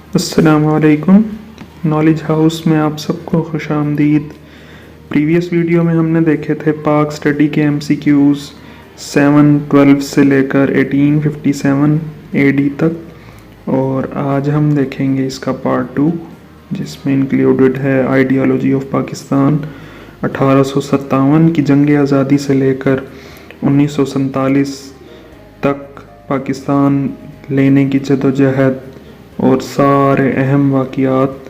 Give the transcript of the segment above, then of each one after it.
अस्सलामुअलैकुम। Knowledge house में आप सबको खुशामदीद। प्रीवियस वीडियो में हमने देखे थे पाक स्टडी के MCQs 712 से लेकर 1857 AD तक, और आज हम देखेंगे इसका पार्ट 2 जिसमें इंक्लूडेड है आइडियोलॉजी ऑफ पाकिस्तान 1857 की जंग आज़ादी से लेकर 1947 तक पाकिस्तान लेने की जदोजहद और सारे अहम वाक़ियात।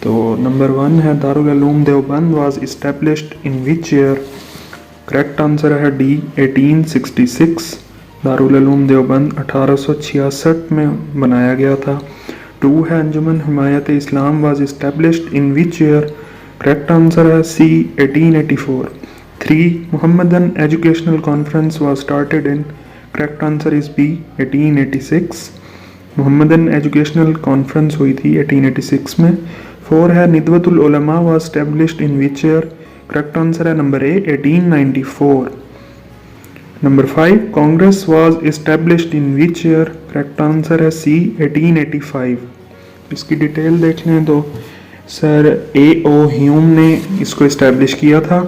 तो नंबर 1 है Darul Uloom Deoband was established in which year. Correct answer है डी 1866। दारुल उलूम देवबंद 1866 में बनाया गया था। 2 है Anjuman Himayat Islam was established in which year. Correct answer है C 1884। 3 Muhammadan educational conference was started in. Correct answer is B 1886। Muhammadan educational conference हुई थी 1886 में। 4 है Nadwatul Ulama was established in which year. Correct answer है number A 1894। Number 5 Congress was established in which year. Correct answer है सी 1885। इसकी detail देख लें तो सर A.O. ह्यूम ने इसको इस्टेब्लिश किया था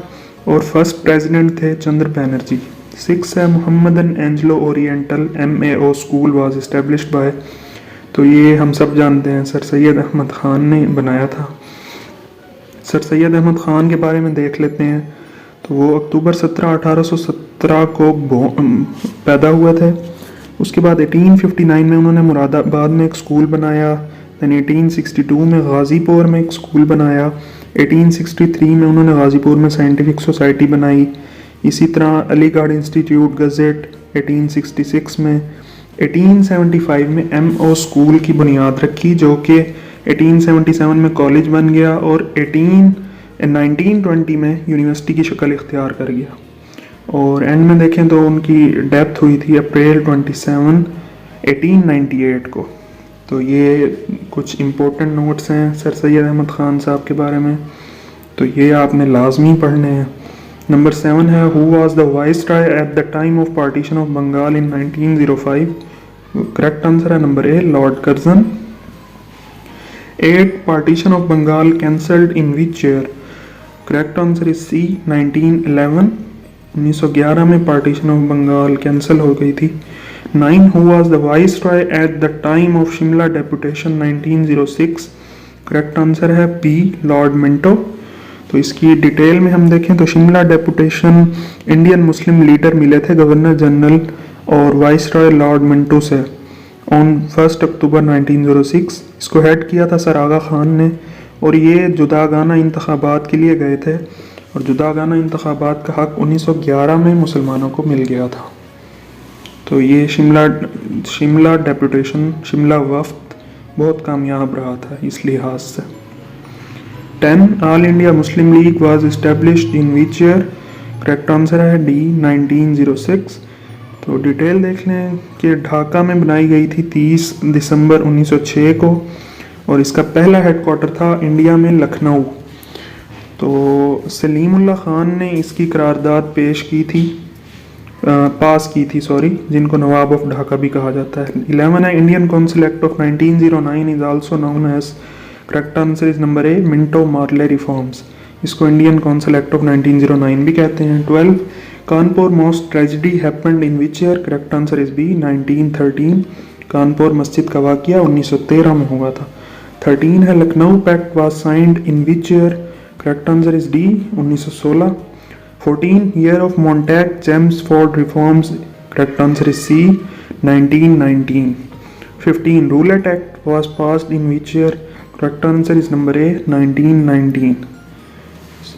और फर्स्ट प्रेसिडेंट थे चंद्र बैनर्जी। 6 है Muhammadan Angelo oriental MAO school was established by. तो ये हम सब जानते हैं सर सैयद अहमद ख़ान ने बनाया था। सर सैयद अहमद ख़ान के बारे में देख लेते हैं। तो वो अक्टूबर 17 1817 को पैदा हुए थे। उसके बाद 1859 में उन्होंने मुरादाबाद में एक स्कूल बनाया। दैन 1862 में गाज़ीपुर में एक स्कूल बनाया। 1863 में उन्होंने गाज़ीपुर में साइंटिफिक सोसाइटी बनाई। इसी तरह अलीगढ़ इंस्टीट्यूट गज़ेट 1866 में। 1875 में MO स्कूल की बुनियाद रखी जो कि 1877 में कॉलेज बन गया और 1920 में यूनिवर्सिटी की शक्ल इख्तियार कर गया। और एंड में देखें तो उनकी डेथ हुई थी अप्रैल 27 1898 को। तो ये कुछ इम्पोर्टेंट नोट्स हैं सर सैयद अहमद ख़ान साहब के बारे में, तो ये आपने लाजमी पढ़ने हैं। नंबर 7 है who was the viceroy at the time of partition of Bengal in 1905। Correct answer है number A lord Curzon. 8 partition of Bengal cancelled in which year. Correct answer is C 1911। 1911 में पार्टीशन ऑफ बंगाल कैंसिल हो गई थी। 9 who was the viceroy at the time of Shimla deputation 1906। Correct answer है B Lord Minto. तो इसकी detail में हम देखें तो Shimla deputation Indian Muslim leader मिले थे गवर्नर जनरल और वाइसरॉय लॉर्ड मिंटो से ऑन 1 अक्टूबर 1906। इसको हेड किया था सर आगा खान ने और ये जुदागाना इंतखाबात के लिए गए थे और जुदागाना इंतखाबात का हक 1911 में मुसलमानों को मिल गया था। तो ये शिमला डेपुटेशन शिमला वफ्द बहुत कामयाब रहा था इस लिहाज से। 10 all India Muslim league was established in which year. Correct answer है डी 1906। तो डिटेल देख लें कि ढाका में बनाई गई थी 30 दिसंबर 1906 को और इसका पहला हेडक्वार्टर था इंडिया में लखनऊ। तो सलीमुल्लाह खान ने इसकी करारदाद पास की थी जिनको नवाब ऑफ ढाका भी कहा जाता है। 11 है Indian council act of 1909 is also known as. Correct answer is number A Minto Morley reforms. इसको इंडियन काउंसिल एक्ट ऑफ 1909 भी कहते हैं। 12 Kanpur mosque tragedy happened in which year. Correct answer is B 1913। Kanpur मस्जिद का वाक़या 1913 में हुआ था। 13 है Lucknow pact was signed in which year. Correct answer is D 1916। 14 year of Montagu Chelmsford reforms. Correct answer is C 1919। 15 Rowlatt act was passed in which year. Correct answer is number A 1919।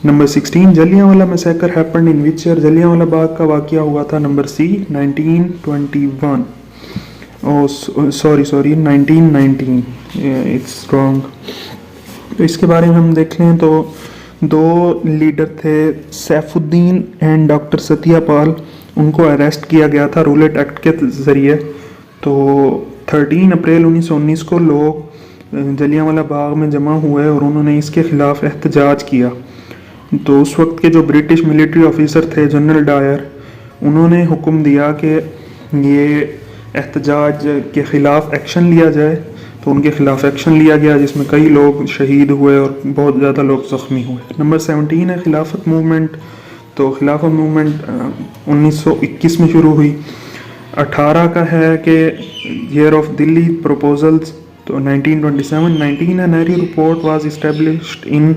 Number 16 Jallianwala massacre happened in which year. Jallianwala Bagh का वाक़या हुआ था number C 1921। Sorry 1919 it's wrong. तो इसके बारे में हम देख लें तो 2 लीडर थे सैफुद्दीन एंड डॉक्टर सत्यापाल। उनको अरेस्ट किया गया था रूलेट एक्ट के ज़रिए। तो 13 अप्रैल 1919 को लोग जलियांवाला बाग में जमा हुए और उन्होंने इसके ख़िलाफ़ एहतजाज किया। तो उस वक्त के जो ब्रिटिश मिलिट्री ऑफिसर थे जनरल डायर, उन्होंने हुक्म दिया कि ये एहतजाज के ख़िलाफ़ एक्शन लिया जाए। तो उनके खिलाफ एक्शन लिया गया जिसमें कई लोग शहीद हुए और बहुत ज़्यादा लोग ज़ख्मी हुए। नंबर 17 है खिलाफत मूवमेंट। तो खिलाफत मूवमेंट 1921 में शुरू हुई। 18 का है कि ईयर ऑफ दिल्ली प्रपोजल्स, तो 1927। 19 है Nehru report was established in,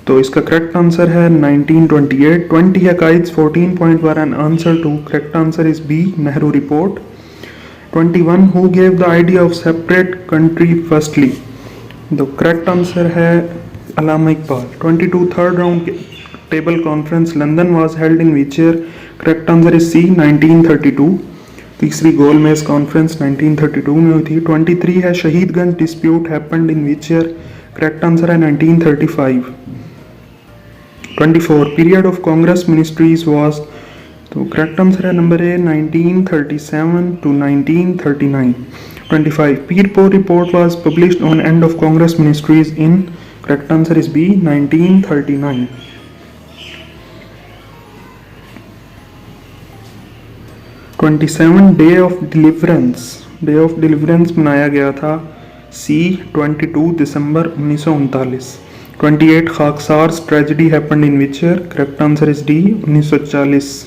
तो इसका करेक्ट आंसर है 1928। 20 है Quaid's 14 point were an answer to, correct answer is B Nehru report. 21 who gave the idea of separate country firstly, the correct answer है Allama Iqbal. 22 third round table conference London was held in which year, correct answer is C 1932। तीसरी गोलमेज conference 1932 में हुई थी। 23 है Shahidganj dispute happened in which year, correct answer है 1935। 24 period of Congress ministries was, तो correct answer है number A 1937 to 1939। 25 Pirpur report was published on end of Congress ministries in, correct answer is B 1939। 27 day of deliverance मनाया गया था, C 22 दिसंबर 1939। 28 Khaksar tragedy happened in which year, correct answer is D 1940।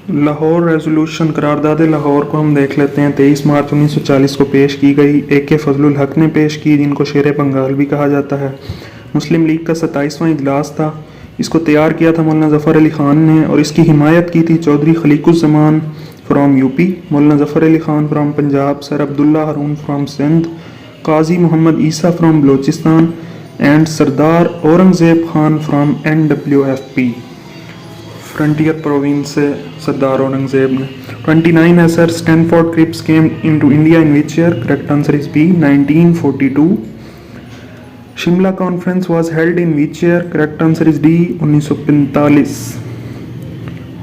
Lahore resolution करारदाद Lahore को हम देख लेते हैं। 23 मार्च 1940 को पेश की गई। AK फजलुल हक ने पेश की, जिनको शेर बंगाल भी कहा जाता है। मुस्लिम लीग का 27वां इजलास था। इसको तैयार किया था मौलाना ज़फ़र अली ख़ान ने और इसकी हिमायत की थी Chaudhary खलीकुज़्ज़मान from UP, Maulana Zafar Ali Khan from Punjab, sir Abdullah Haroon from Sindh, Qazi Mohammad Isa from Balochistan and Sardar Aurangzeb Khan from NWFP, frontier province से सरदार औरंगज़ेब ने। 29 है sir Stafford Cripps came into India in which year, correct answer is B 1942। Shimla conference was held in which year, correct answer is D 1945।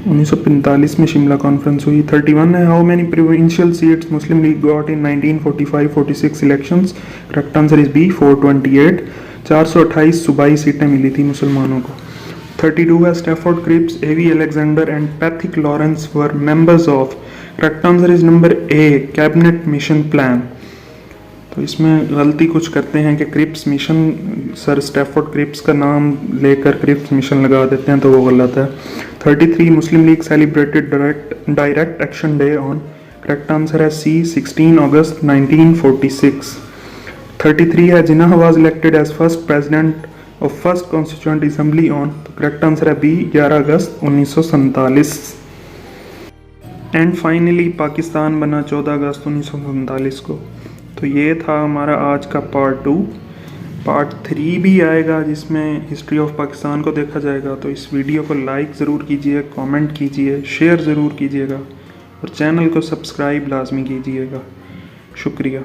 1945 में Shimla conference हुई। 31 है how many provincial seats Muslim League got in 1945-46 elections, correct answer is B 428। 428 सूबाई सीटें मिली थी मुसलमानों को। 32 है Stafford Cripps, AV Alexander and Pethick Lawrence were members of, correct answer is number A cabinet mission plan. तो इसमें गलती कुछ करते हैं कि Cripps mission, sir Stafford Cripps का नाम लेकर क्रिप्स मिशन लगा देते हैं, तो वो गलत है। 33 Muslim League celebrated direct action day on, correct answer है सी 16 अगस्त 1946। 33 है Jinnah was elected as first president of first constituent assembly on, तो करेक्ट आंसर है बी 11 अगस्त 1947। एंड फाइनली पाकिस्तान बना 14 अगस्त 1947 को। तो ये था हमारा आज का पार्ट 2। पार्ट 3 भी आएगा जिसमें हिस्ट्री ऑफ पाकिस्तान को देखा जाएगा। तो इस वीडियो को लाइक ज़रूर कीजिए, कमेंट कीजिए, शेयर ज़रूर कीजिएगा और चैनल को सब्सक्राइब लाजमी कीजिएगा। शुक्रिया।